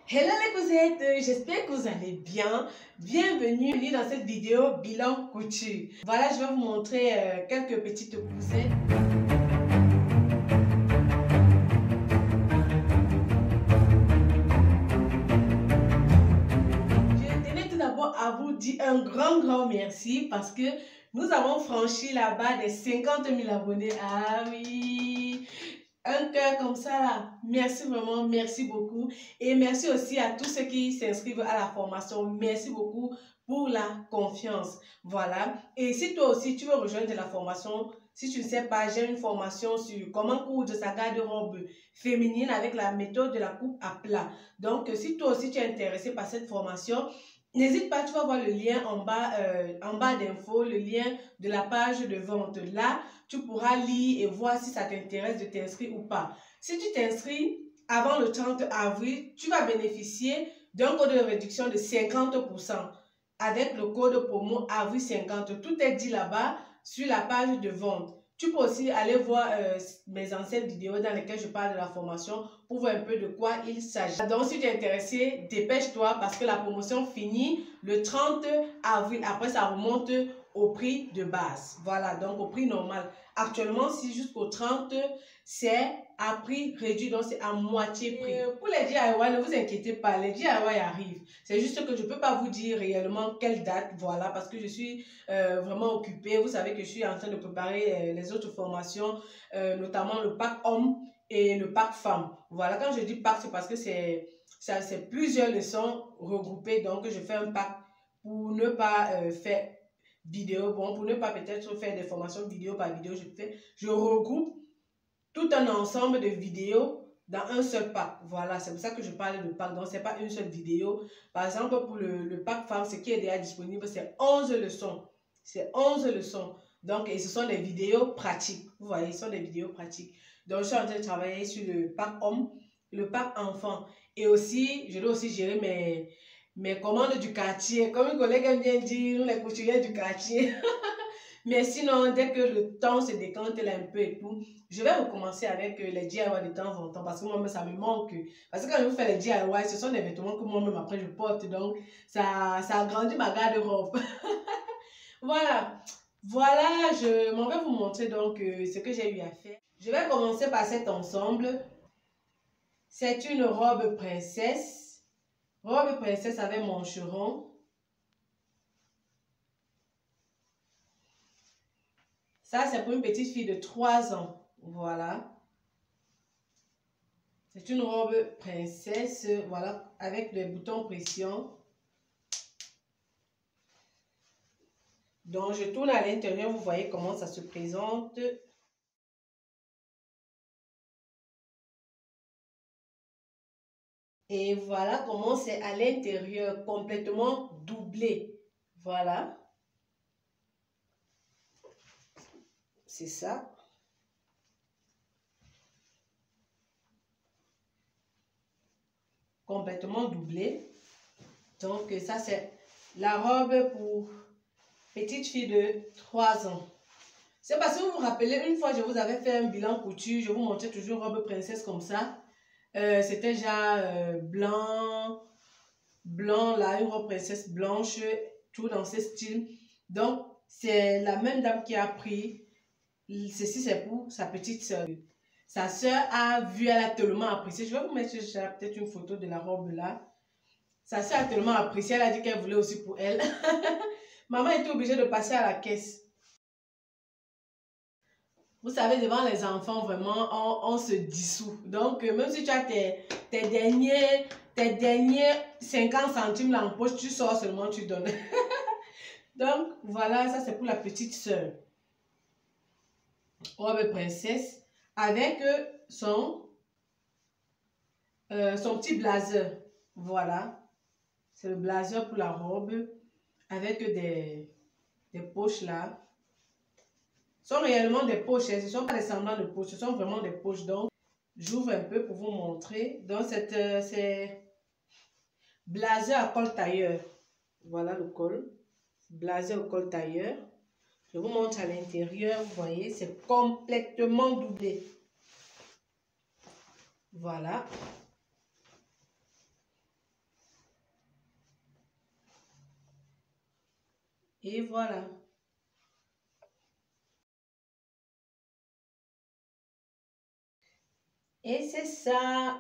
Hello les cousettes, j'espère que vous allez bien. Bienvenue dans cette vidéo bilan couture. Voilà, je vais vous montrer quelques petites cousettes. Je tenais tout d'abord à vous dire un grand merci parce que nous avons franchi la barre des 50 000 abonnés. Ah oui! Un cœur comme ça là, merci vraiment, merci beaucoup. Et merci aussi à tous ceux qui s'inscrivent à la formation. Merci beaucoup pour la confiance. Voilà. Et si toi aussi tu veux rejoindre la formation, si tu ne sais pas, j'ai une formation sur comment coudre sa garde-robe féminine avec la méthode de la coupe à plat. Donc, si toi aussi tu es intéressé par cette formation, n'hésite pas, tu vas voir le lien en bas d'infos, le lien de la page de vente. Là, tu pourras lire et voir si ça t'intéresse de t'inscrire ou pas. Si tu t'inscris avant le 30 avril, tu vas bénéficier d'un code de réduction de 50% avec le code promo avril 50. Tout est dit là-bas sur la page de vente. Tu peux aussi aller voir mes anciennes vidéos dans lesquelles je parle de la formation pour voir un peu de quoi il s'agit. Donc, si tu es intéressé, dépêche-toi parce que la promotion finit le 30 avril. Après, ça remonte au prix de base. Voilà, donc au prix normal. Actuellement, si jusqu'au 30, c'est à prix réduit, donc c'est à moitié prix. Pour les DIY, ne vous inquiétez pas, les DIY arrivent. C'est juste que je ne peux pas vous dire réellement quelle date, voilà, parce que je suis vraiment occupée. Vous savez que je suis en train de préparer les autres formations, notamment le pack homme et le pack femme. Voilà, quand je dis pack, c'est parce que c'est plusieurs leçons regroupées, donc je fais un pack pour ne pas faire vidéo, bon, pour ne pas peut-être faire des formations vidéo par vidéo, je regroupe tout un ensemble de vidéos dans un seul pack. Voilà, c'est pour ça que je parle de pack, donc c'est pas une seule vidéo. Par exemple, pour le pack femme, ce qui est déjà disponible, c'est 11 leçons. C'est 11 leçons. Donc, et ce sont des vidéos pratiques. Vous voyez, ce sont des vidéos pratiques. Donc, je suis en train de travailler sur le pack homme, le pack enfant. Et aussi, je dois aussi gérer mes commandes du quartier. Comme une collègue aime bien dire, nous les couturiers du quartier. Mais sinon, dès que le temps se décante là un peu et tout, je vais recommencer avec les DIY de temps en temps parce que moi-même, ça me manque. Parce que quand je fais les DIY, ce sont des vêtements que moi-même après je porte. Donc, ça agrandit ma garde-robe. Voilà. Voilà, je m'en vais vous montrer donc ce que j'ai eu à faire. Je vais commencer par cet ensemble. C'est une robe princesse. Robe princesse avec mancheron. Ça, c'est pour une petite fille de 3 ans. Voilà. C'est une robe princesse, voilà, avec des boutons pression. Donc, je tourne à l'intérieur, vous voyez comment ça se présente. Et voilà comment c'est à l'intérieur, complètement doublé. Voilà. C'est ça. Complètement doublé. Donc, ça, c'est la robe pour petite fille de 3 ans. C'est parce que vous vous rappelez, une fois, je vous avais fait un bilan couture, je vous montrais toujours robe princesse comme ça. C'était déjà blanc, là, une robe princesse blanche, tout dans ce style. Donc, c'est la même dame qui a pris. Ceci, c'est pour sa petite soeur. Sa soeur a vu, elle a tellement apprécié. Je vais vous mettre peut-être une photo de la robe là. Sa soeur a tellement apprécié, elle a dit qu'elle voulait aussi pour elle. Maman était obligée de passer à la caisse. Vous savez, devant les enfants, vraiment, on se dissout. Donc, même si tu as tes derniers 50 centimes là en poche, tu sors seulement, tu donnes. Donc, voilà, ça c'est pour la petite soeur. Robe princesse avec son petit blazer. Voilà. C'est le blazer pour la robe avec des poches là. Ce sont réellement des poches, ce ne sont pas des semblants de poches, ce sont vraiment des poches. Donc, j'ouvre un peu pour vous montrer. Donc, c'est blazer à col tailleur. Voilà le col. Blazer au col tailleur. Je vous montre à l'intérieur. Vous voyez, c'est complètement doublé. Voilà. Et voilà. Et c'est ça.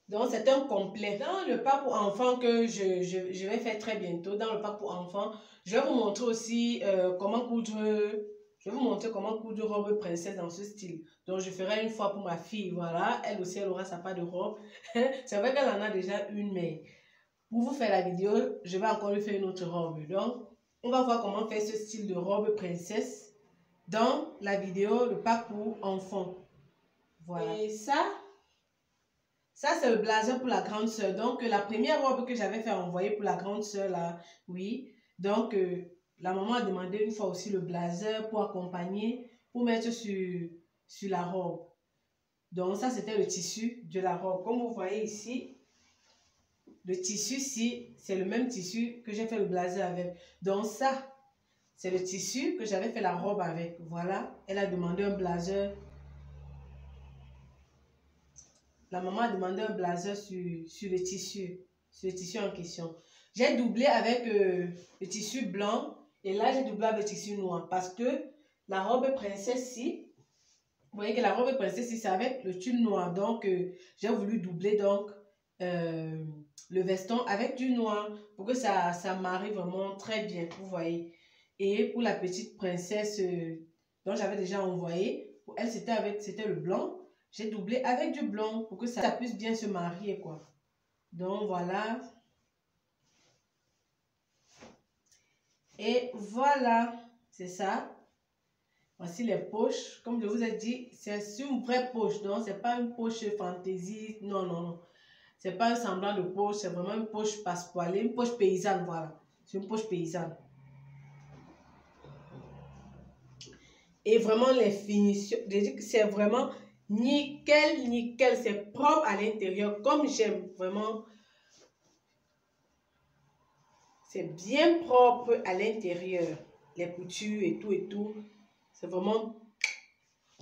Donc, c'est un complet. Dans le pack pour enfants que je vais faire très bientôt, dans le pack pour enfants, je vais vous montrer aussi comment coudre. Je vais vous montrer comment coudre robe princesse dans ce style. Donc, je ferai une fois pour ma fille. Voilà. Elle aussi, elle aura sa part de robe. C'est vrai qu'elle en a déjà une, mais pour vous faire la vidéo, je vais encore lui faire une autre robe. Donc, on va voir comment faire ce style de robe princesse dans la vidéo, le pack pour enfants. Voilà. Et ça c'est le blazer pour la grande soeur. Donc, la première robe que j'avais fait envoyer pour la grande soeur, là, oui. Donc, la maman a demandé une fois aussi le blazer pour accompagner, pour mettre sur la robe. Donc, ça, c'était le tissu de la robe. Comme vous voyez ici, le tissu, ici, c'est le même tissu que j'ai fait le blazer avec. Donc, ça, c'est le tissu que j'avais fait la robe avec. Voilà, elle a demandé un blazer. La maman a demandé un blazer sur le tissu en question. J'ai doublé avec le tissu blanc et là j'ai doublé avec le tissu noir parce que la robe princesse-ci, vous voyez que la robe princesse-ci c'est avec le tulle noir. Donc j'ai voulu doubler donc le veston avec du noir pour que ça marie vraiment très bien, vous voyez. Et pour la petite princesse dont j'avais déjà envoyé, pour elle c'était le blanc. J'ai doublé avec du blanc pour que ça puisse bien se marier, quoi. Donc, voilà. Et voilà, c'est ça. Voici les poches. Comme je vous ai dit, c'est une vraie poche. Donc, c'est pas une poche fantaisie. Non, non, non. C'est pas un semblant de poche. C'est vraiment une poche passepoilée. Une poche paysanne, voilà. C'est une poche paysanne. Et vraiment, les finitions, c'est vraiment nickel, nickel. C'est propre à l'intérieur, comme j'aime. Vraiment, c'est bien propre à l'intérieur. Les coutures et tout. C'est vraiment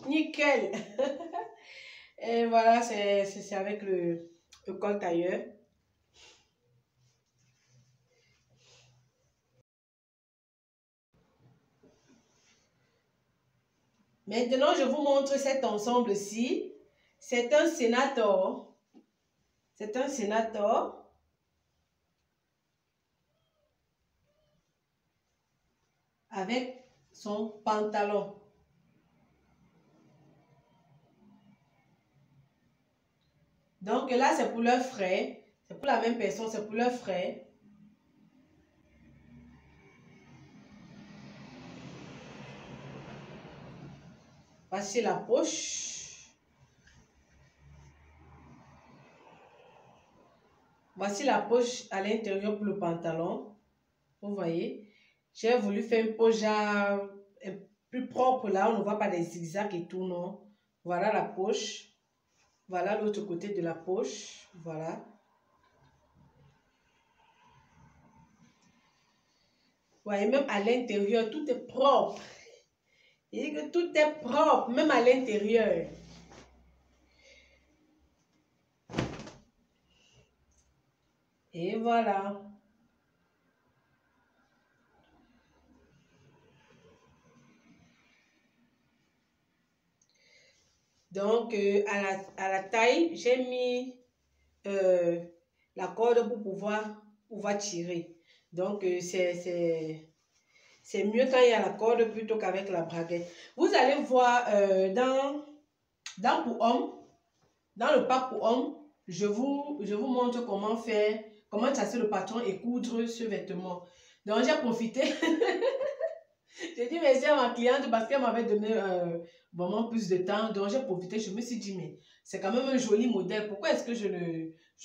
nickel. Et voilà, c'est avec le col tailleur. Maintenant, je vous montre cet ensemble-ci. C'est un sénateur. C'est un sénateur. Avec son pantalon. Donc là, c'est pour leurs frais. C'est pour la même personne, c'est pour leurs frais. Voici la poche. Voici la poche à l'intérieur pour le pantalon. Vous voyez. J'ai voulu faire une poche plus propre là. On ne voit pas des zigzags et tout, non. Voilà la poche. Voilà l'autre côté de la poche. Voilà. Vous voyez, même à l'intérieur, tout est propre. Il dit que tout est propre, même à l'intérieur. Et voilà. Donc, à la taille, j'ai mis la corde pour pouvoir tirer. Donc, c'est mieux quand il y a la corde plutôt qu'avec la braguette. Vous allez voir dans pour homme, dans le pack pour homme, je vous montre comment faire, comment chasser le patron et coudre ce vêtement. Donc, j'ai profité. J'ai dit merci à ma cliente parce qu'elle m'avait donné vraiment plus de temps. Donc, j'ai profité. Je me suis dit, mais c'est quand même un joli modèle. Pourquoi est-ce que je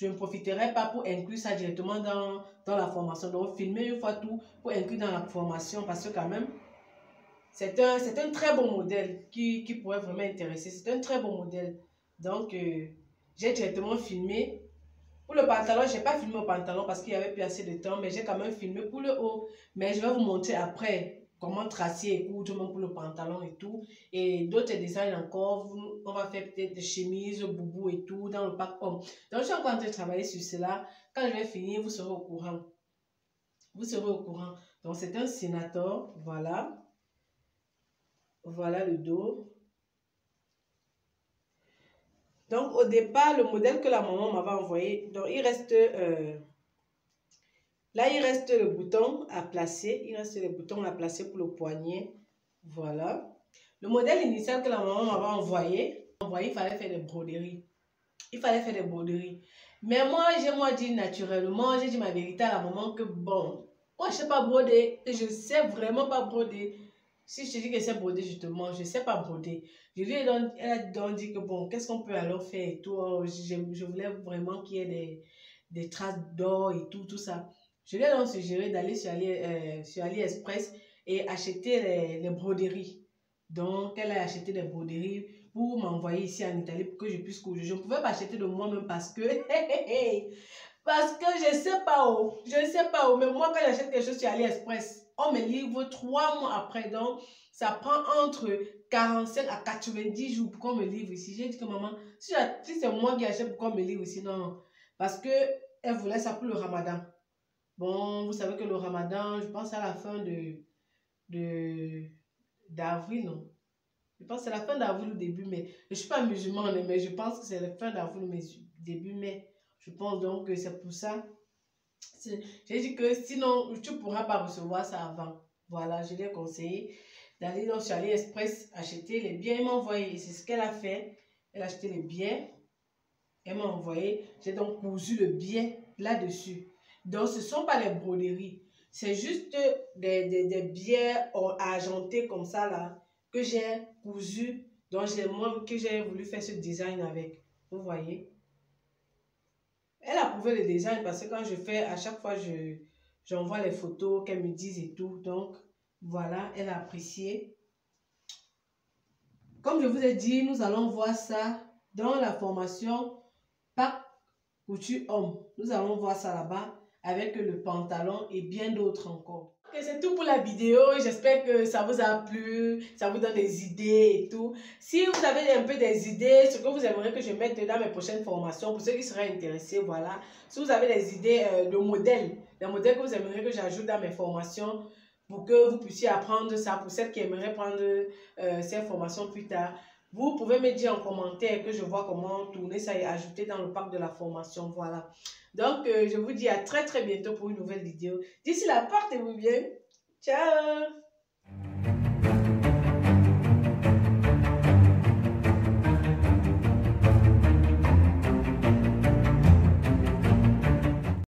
ne profiterai pas pour inclure ça directement dans la formation? Donc, filmer une fois tout pour inclure dans la formation parce que quand même, c'est un très bon modèle qui pourrait vraiment intéresser. C'est un très bon modèle. Donc, j'ai directement filmé. Pour le pantalon, je n'ai pas filmé au pantalon parce qu'il n'y avait plus assez de temps, mais j'ai quand même filmé pour le haut. Mais je vais vous montrer après comment tracer et coudre même pour le pantalon et tout. Et d'autres designs encore, on va faire peut-être des chemises, boubou et tout dans le pack homme. Donc, je suis encore en train de travailler sur cela. Quand je vais finir, vous serez au courant. Vous serez au courant. Donc, c'est un sénateur. Voilà. Voilà le dos. Donc, au départ, le modèle que la maman m'avait envoyé, donc il reste... là, il reste le bouton à placer. Il reste le bouton à placer pour le poignet. Voilà. Le modèle initial que la maman m'avait envoyé, il fallait faire des broderies. Il fallait faire des broderies. Mais moi, j'ai dit naturellement, j'ai dit ma vérité à la maman que bon, moi, je ne sais pas broder. Je ne sais vraiment pas broder. Si je te dis que c'est broder, je te mens. Je ne sais pas broder. Elle a donc dit que bon, qu'est-ce qu'on peut alors faire et tout. Je voulais vraiment qu'il y ait des traces d'or et tout, tout ça. Je lui ai donc suggéré d'aller sur AliExpress et acheter les broderies. Donc, elle a acheté des broderies pour m'envoyer ici en Italie pour que je puisse courir. Je ne pouvais pas acheter de moi-même parce que je ne sais pas où. Je ne sais pas où. Mais moi, quand j'achète quelque chose sur AliExpress, on me livre 3 mois après. Donc, ça prend entre 45 à 90 jours pour qu'on me livre ici. J'ai dit que maman, si c'est moi qui achète, pourquoi on me livre ici? Non. Parce qu'elle voulait ça pour le ramadan. Bon, vous savez que le ramadan, je pense à la fin d'avril, non? Je pense que c'est la fin d'avril ou début mai. Je ne suis pas musulmane, mais je pense que c'est la fin d'avril ou début mai. Je pense donc que c'est pour ça. J'ai dit que sinon, tu ne pourras pas recevoir ça avant. Voilà, je lui ai conseillé d'aller sur AliExpress acheter les biens. Elle m'a envoyé, et c'est ce qu'elle a fait. Elle a acheté les biens. Elle m'a envoyé. J'ai donc cousu le bien là-dessus. Donc, ce ne sont pas les broderies. C'est juste des biais argentés comme ça, là, que j'ai cousu. Donc, moi que j'ai voulu faire ce design avec. Vous voyez? Elle a approuvé le design parce que quand je fais, à chaque fois, j'envoie les photos qu'elle me dise et tout. Donc, voilà, elle a apprécié. Comme je vous ai dit, nous allons voir ça dans la formation Pack Couture Homme. Nous allons voir ça là-bas avec le pantalon et bien d'autres encore. Okay, c'est tout pour la vidéo. J'espère que ça vous a plu, ça vous donne des idées et tout. Si vous avez un peu des idées, ce que vous aimeriez que je mette dans mes prochaines formations, pour ceux qui seraient intéressés, voilà. Si vous avez des idées de modèles, des modèles que vous aimeriez que j'ajoute dans mes formations, pour que vous puissiez apprendre ça, pour celles qui aimeraient prendre ces formations plus tard, vous pouvez me dire en commentaire que je vois comment tourner ça et ajouter dans le pack de la formation, voilà. Donc, je vous dis à très très bientôt pour une nouvelle vidéo. D'ici là, portez-vous bien. Ciao!